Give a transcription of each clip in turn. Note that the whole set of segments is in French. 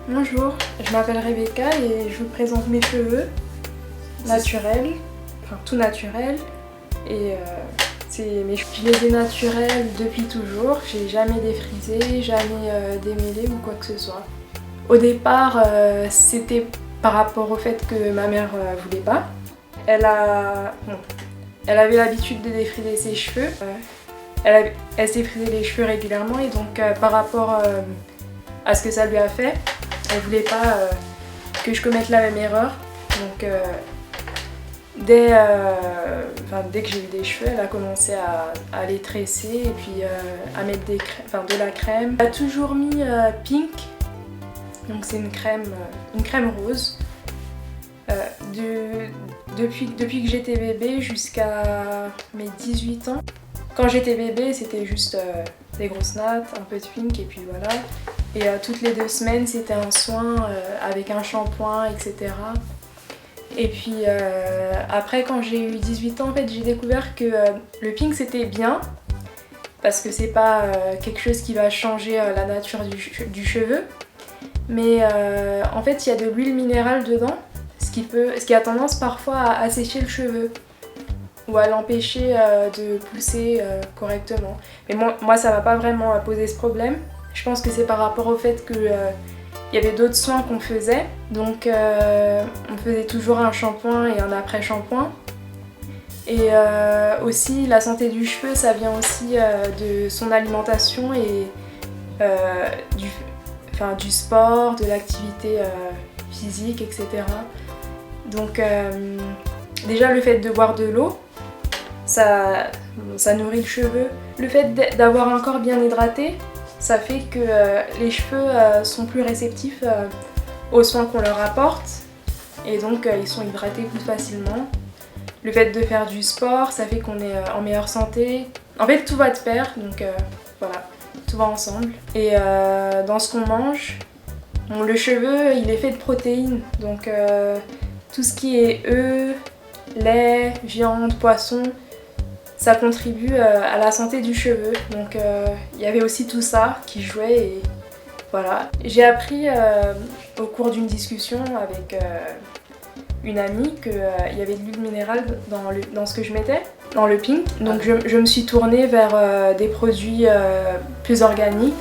Bonjour, je m'appelle Rebecca et je vous présente mes cheveux naturels, enfin tout naturel. Et je les ai naturels depuis toujours, j'ai jamais défrisé, jamais démêlé ou quoi que ce soit. Au départ, c'était par rapport au fait que ma mère voulait pas. Elle avait l'habitude de défriser ses cheveux. Elle s'est frisé les cheveux régulièrement et donc par rapport à ce que ça lui a fait, elle voulait pas que je commette la même erreur. Donc dès que j'ai eu des cheveux, elle a commencé à les tresser et puis à mettre de la crème. Elle a toujours mis Pink, donc c'est une crème rose. Depuis que j'étais bébé jusqu'à mes 18 ans. Quand j'étais bébé, c'était juste des grosses nattes, un peu de Pink et puis voilà. Et toutes les 2 semaines, c'était un soin avec un shampoing, etc. Et puis après, quand j'ai eu 18 ans, en fait, j'ai découvert que le Pink c'était bien parce que c'est pas quelque chose qui va changer la nature du cheveu. Mais en fait, il y a de l'huile minérale dedans, ce qui a tendance parfois à assécher le cheveu ou à l'empêcher de pousser correctement. Mais moi, ça m'a pas vraiment posé ce problème. Je pense que c'est par rapport au fait qu'il y avait d'autres soins qu'on faisait. Donc on faisait toujours un shampoing et un après-shampoing. Et aussi la santé du cheveu, ça vient aussi de son alimentation et du sport, de l'activité physique, etc. Donc déjà le fait de boire de l'eau, ça nourrit le cheveu. Le fait d'avoir un corps bien hydraté, ça fait que les cheveux sont plus réceptifs aux soins qu'on leur apporte et donc ils sont hydratés plus facilement. Le fait de faire du sport, ça fait qu'on est en meilleure santé. En fait, tout va de pair, donc voilà, tout va ensemble. Et dans ce qu'on mange, le cheveu, il est fait de protéines, donc tout ce qui est œufs, lait, viande, poisson, ça contribue à la santé du cheveu. Donc il y avait aussi tout ça qui jouait et voilà. J'ai appris au cours d'une discussion avec une amie qu'il y avait de l'huile minérale dans ce que je mettais, dans le Pink. Donc je me suis tournée vers des produits plus organiques,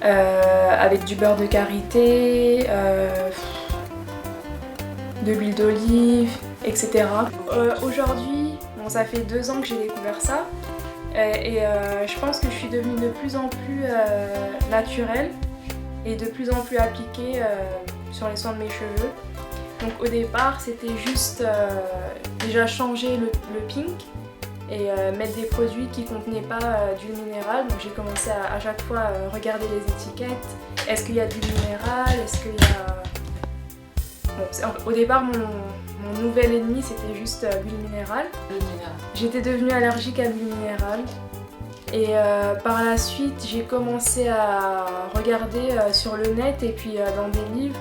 avec du beurre de karité, de l'huile d'olive, etc. Aujourd'hui, ça fait 2 ans que j'ai découvert ça et je pense que je suis devenue de plus en plus naturelle et de plus en plus appliquée sur les soins de mes cheveux. Donc au départ, c'était juste déjà changer le Pink et mettre des produits qui contenaient pas d'huile minérale. Donc j'ai commencé à chaque fois regarder les étiquettes. Est-ce qu'il y a de l'huile minérale? Est-ce qu'il y a... Au départ, mon nouvel ennemi, c'était juste l'huile minérale. J'étais devenue allergique à l'huile minérale. Et par la suite, j'ai commencé à regarder sur le net et puis dans des livres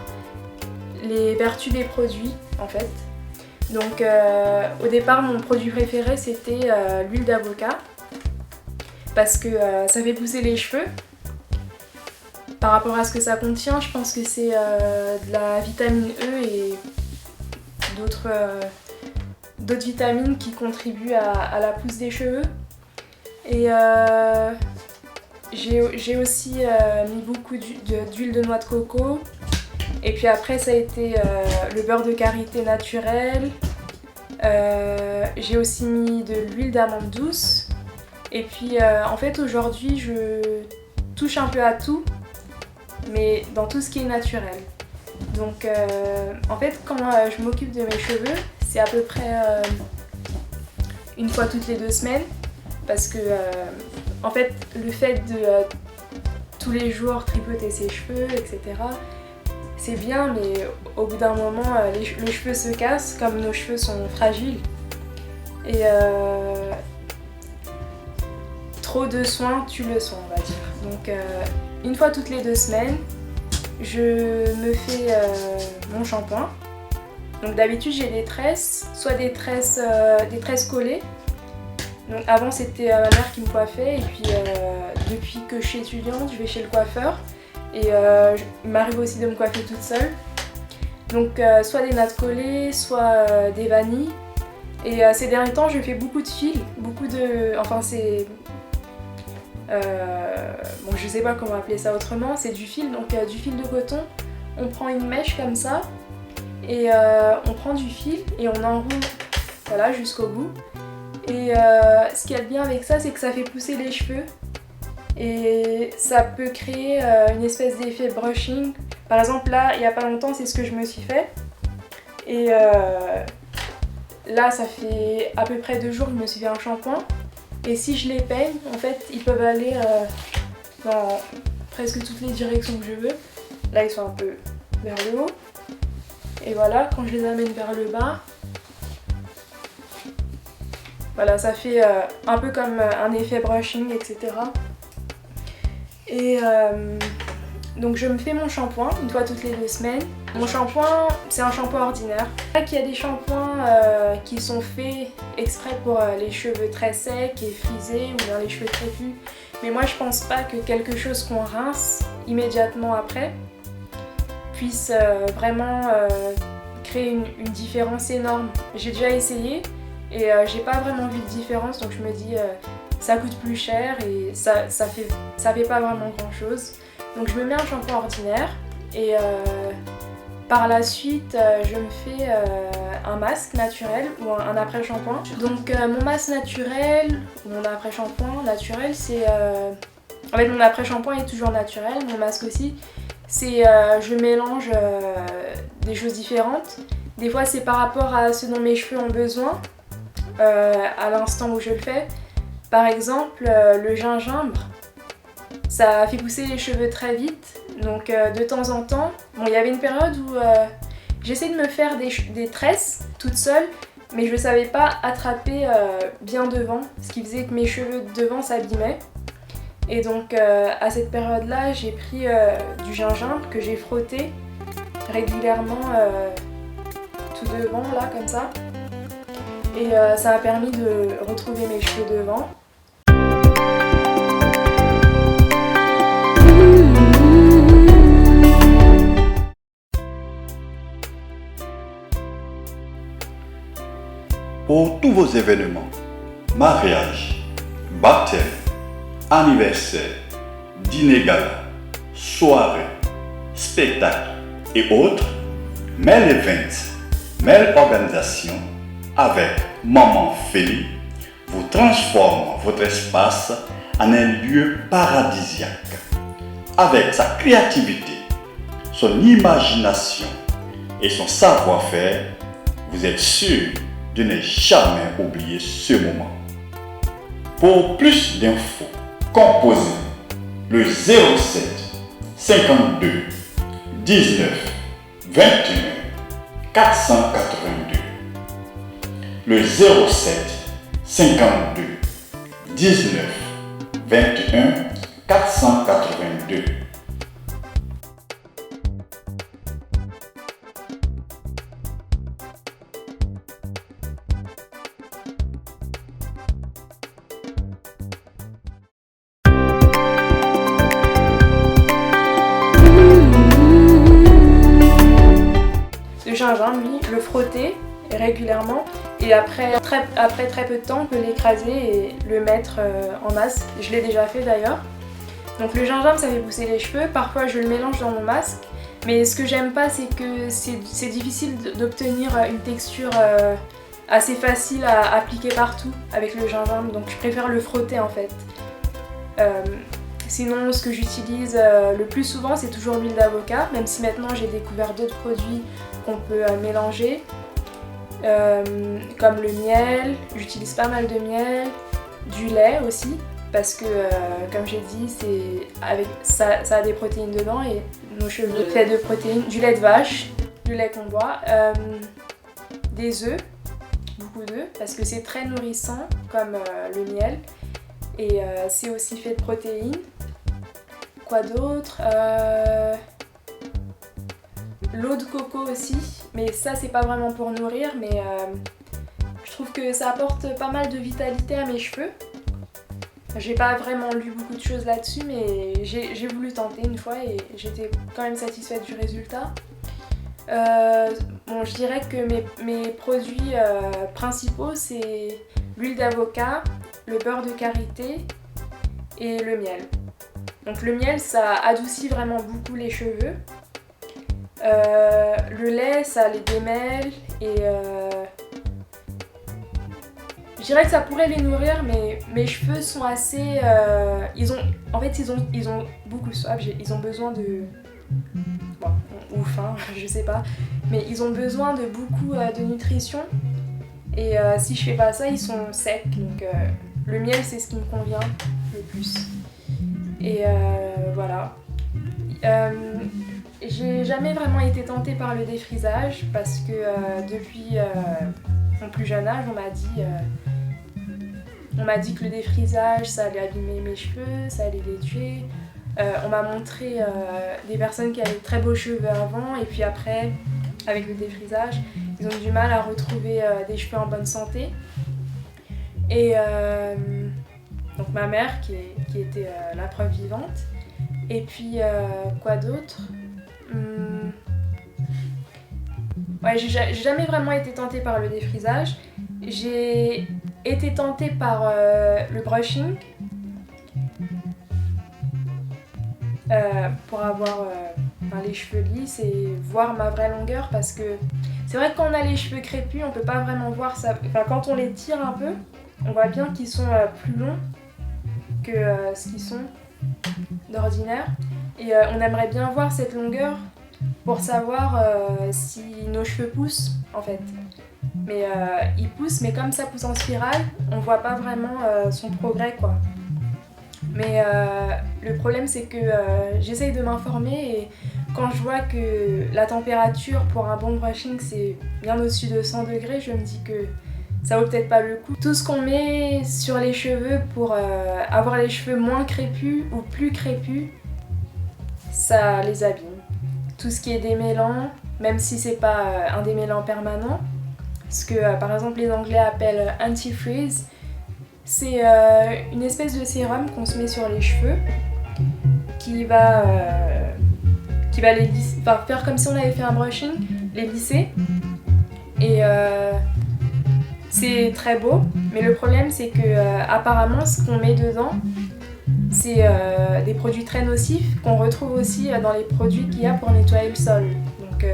les vertus des produits, en fait. Donc au départ, mon produit préféré, c'était l'huile d'avocat. Parce que ça fait pousser les cheveux. Par rapport à ce que ça contient, je pense que c'est de la vitamine E et d'autres vitamines qui contribuent à la pousse des cheveux. Et j'ai aussi mis beaucoup d'huile de noix de coco. Et puis après, ça a été le beurre de karité naturel. J'ai aussi mis de l'huile d'amande douce. Et puis en fait, aujourd'hui, je touche un peu à tout, mais dans tout ce qui est naturel. Donc en fait, quand je m'occupe de mes cheveux, c'est à peu près une fois toutes les 2 semaines. Parce que en fait, le fait de tous les jours tripoter ses cheveux, etc., c'est bien, mais au bout d'un moment, le cheveu se casse, comme nos cheveux sont fragiles. Et trop de soins tue le soin, on va dire. Donc une fois toutes les 2 semaines, je me fais mon shampoing. Donc d'habitude j'ai des tresses, soit des tresses collées. Donc avant c'était ma mère qui me coiffait et puis depuis que je suis étudiante je vais chez le coiffeur Et il m'arrive aussi de me coiffer toute seule. Donc soit des nattes collées, soit des vanilles. Et ces derniers temps, je fais beaucoup de fils, enfin c'est... bon, je sais pas comment appeler ça autrement, c'est du fil, donc du fil de coton. On prend une mèche comme ça, et on prend du fil et on enroule, voilà, jusqu'au bout. Et ce qu'il y a de bien avec ça, c'est que ça fait pousser les cheveux. Et ça peut créer une espèce d'effet brushing. Par exemple là, il n'y a pas longtemps, c'est ce que je me suis fait. Et là, ça fait à peu près 2 jours que je me suis fait un shampoing. Et si je les peigne, en fait, ils peuvent aller dans presque toutes les directions que je veux. Là, ils sont un peu vers le haut. Et voilà, quand je les amène vers le bas, voilà, ça fait un peu comme un effet brushing, etc. Et donc je me fais mon shampoing une fois toutes les 2 semaines. Mon shampoing, c'est un shampoing ordinaire. Il y a des shampoings qui sont faits exprès pour les cheveux très secs et frisés ou bien les cheveux crépus. Mais moi je pense pas que quelque chose qu'on rince immédiatement après puisse vraiment créer une différence énorme. J'ai déjà essayé et j'ai pas vraiment vu de différence, donc je me dis ça coûte plus cher et ça fait pas vraiment grand chose. Donc je me mets un shampoing ordinaire et par la suite je me fais un masque naturel ou un après-shampoing. Donc mon masque naturel ou mon après-shampoing naturel, c'est... En fait mon après-shampoing est toujours naturel, mon masque aussi. C'est je mélange des choses différentes. Des fois c'est par rapport à ce dont mes cheveux ont besoin à l'instant où je le fais. Par exemple le gingembre, ça fait pousser les cheveux très vite. Donc de temps en temps, bon, il y avait une période où j'essayais de me faire des tresses toute seule, mais je ne savais pas attraper bien devant, ce qui faisait que mes cheveux de devant s'abîmaient. Et donc à cette période-là, j'ai pris du gingembre que j'ai frotté régulièrement tout devant, là, comme ça. Et ça m'a permis de retrouver mes cheveux devant. Pour tous vos événements, mariage, baptême, anniversaire, dîner gala, soirée, spectacle et autres, Mel Events, Mel Organisation avec Maman Feli vous transforme votre espace en un lieu paradisiaque. Avec sa créativité, son imagination et son savoir-faire, vous êtes sûr de ne jamais oublier ce moment. Pour plus d'infos, composez le 07 52 19 21 482. Le 07 52 19 21 482. Le gingembre, lui, le frotter régulièrement et après très peu de temps, on peut l'écraser et le mettre en masque. Je l'ai déjà fait d'ailleurs. Donc le gingembre, ça fait pousser les cheveux. Parfois, je le mélange dans mon masque. Mais ce que j'aime pas, c'est que c'est difficile d'obtenir une texture assez facile à appliquer partout avec le gingembre. Donc je préfère le frotter en fait. Sinon, ce que j'utilise le plus souvent, c'est toujours l'huile d'avocat, même si maintenant j'ai découvert d'autres produits qu'on peut mélanger, comme le miel. J'utilise pas mal de miel, du lait aussi, parce que, comme j'ai dit, ça a des protéines dedans et nos cheveux sont faits de protéines, du lait de vache, du lait qu'on boit, des œufs, beaucoup d'œufs, parce que c'est très nourrissant, comme le miel, et c'est aussi fait de protéines. Quoi d'autre? L'eau de coco aussi, mais ça c'est pas vraiment pour nourrir, mais je trouve que ça apporte pas mal de vitalité à mes cheveux. J'ai pas vraiment lu beaucoup de choses là-dessus, mais j'ai voulu tenter une fois et j'étais quand même satisfaite du résultat. Bon, je dirais que mes produits principaux, c'est l'huile d'avocat, le beurre de karité et le miel. Donc le miel, ça adoucit vraiment beaucoup les cheveux. Le lait, ça les démêle et je dirais que ça pourrait les nourrir, mais mes cheveux sont assez... ils ont beaucoup soif, ils ont besoin de... Bon, ou faim, je sais pas. Mais ils ont besoin de beaucoup de nutrition. Et si je fais pas ça, ils sont secs. Donc le miel, c'est ce qui me convient le plus. Et voilà. J'ai jamais vraiment été tentée par le défrisage parce que depuis mon plus jeune âge, on m'a dit que le défrisage, ça allait abîmer mes cheveux, ça allait les tuer. On m'a montré des personnes qui avaient de très beaux cheveux avant et puis après, avec le défrisage, ils ont du mal à retrouver des cheveux en bonne santé. Et donc ma mère qui était la preuve vivante. Et puis quoi d'autre ? Ouais, j'ai jamais vraiment été tentée par le défrisage. J'ai été tentée par le brushing pour avoir les cheveux lisses et voir ma vraie longueur parce que c'est vrai que quand on a les cheveux crépus, on peut pas vraiment voir ça. Enfin, quand on les tire un peu, on voit bien qu'ils sont plus longs que ce qu'ils sont d'ordinaire. Et on aimerait bien voir cette longueur pour savoir si nos cheveux poussent en fait. Mais ils poussent, mais comme ça pousse en spirale, on voit pas vraiment son progrès quoi. Mais le problème c'est que j'essaye de m'informer et quand je vois que la température pour un bon brushing c'est bien au-dessus de 100 degrés, je me dis que ça vaut peut-être pas le coup. Tout ce qu'on met sur les cheveux pour avoir les cheveux moins crépus ou plus crépus, ça les abîme. Tout ce qui est démêlant, même si c'est pas un démêlant permanent, ce que par exemple les Anglais appellent anti-freeze, c'est une espèce de sérum qu'on se met sur les cheveux qui va les lisser, enfin, faire comme si on avait fait un brushing, les lisser. Et c'est très beau, mais le problème c'est que apparemment ce qu'on met dedans, c'est des produits très nocifs qu'on retrouve aussi dans les produits qu'il y a pour nettoyer le sol. Donc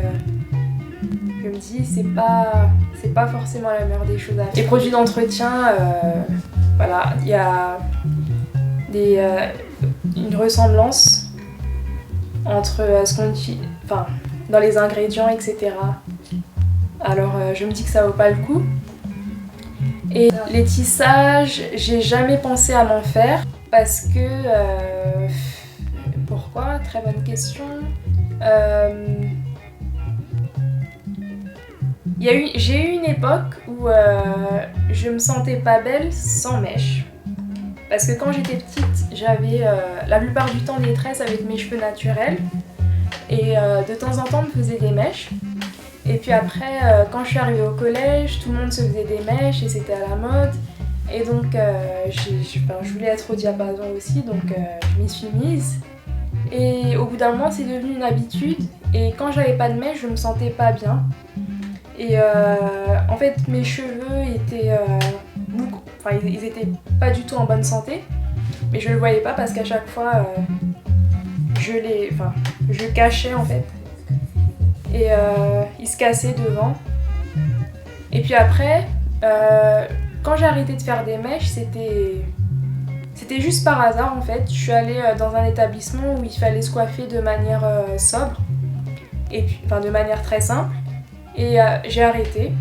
je me dis c'est pas forcément la meilleure des choses à faire. Les produits d'entretien, voilà, il y a une ressemblance entre ce qu'on utilise, enfin dans les ingrédients, etc. Alors je me dis que ça vaut pas le coup. Et les tissages, j'ai jamais pensé à m'en faire parce que pourquoi ? Très bonne question. J'ai eu une époque où je me sentais pas belle sans mèches. Parce que quand j'étais petite, j'avais la plupart du temps des tresses avec mes cheveux naturels. Et de temps en temps, on me faisait des mèches. Et puis après, quand je suis arrivée au collège, tout le monde se faisait des mèches et c'était à la mode. Et donc, je voulais être au diapason aussi, donc je m'y suis mise. Et au bout d'un moment, c'est devenu une habitude. Et quand j'avais pas de mèche, je me sentais pas bien. Et en fait, mes cheveux étaient ils étaient pas du tout en bonne santé. Mais je le voyais pas parce qu'à chaque fois, je cachais en fait. Et ils se cassaient devant. Et puis après, quand j'ai arrêté de faire des mèches, c'était juste par hasard en fait. Je suis allée dans un établissement où il fallait se coiffer de manière sobre, et puis, de manière très simple. Et j'ai arrêté.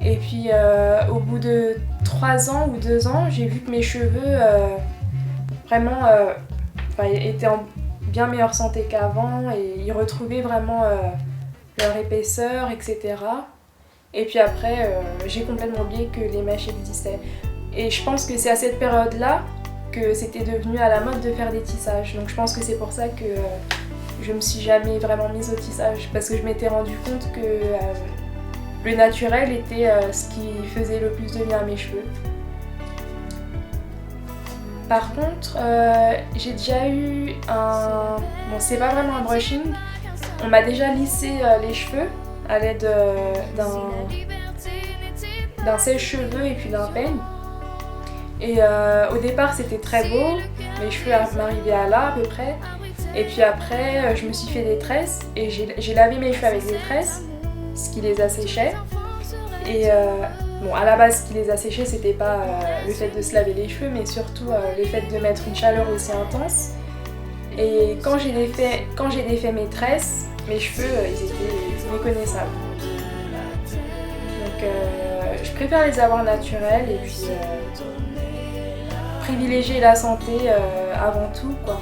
Et puis au bout de 3 ans ou 2 ans, j'ai vu que mes cheveux vraiment étaient en bien meilleure santé qu'avant et ils retrouvaient vraiment leur épaisseur, etc. Et puis après, j'ai complètement oublié que les mèches existaient. Et je pense que c'est à cette période-là que c'était devenu à la mode de faire des tissages. Donc je pense que c'est pour ça que je me suis jamais vraiment mise au tissage. Parce que je m'étais rendu compte que le naturel était ce qui faisait le plus de bien à mes cheveux. Par contre, j'ai déjà eu un... Bon, c'est pas vraiment un brushing. On m'a déjà lissé les cheveux à l'aide d'un sèche-cheveux et puis d'un peigne. Et au départ, c'était très beau. Mes cheveux m'arrivaient à là, à peu près. Et puis après, je me suis fait des tresses. Et j'ai lavé mes cheveux avec des tresses, ce qui les asséchait. Et bon, à la base, ce qui les asséchait, c'était pas le fait de se laver les cheveux, mais surtout le fait de mettre une chaleur aussi intense. Et quand j'ai défait mes tresses, mes cheveux, ils étaient méconnaissables. Donc je préfère les avoir naturels et puis privilégier la santé avant tout, quoi.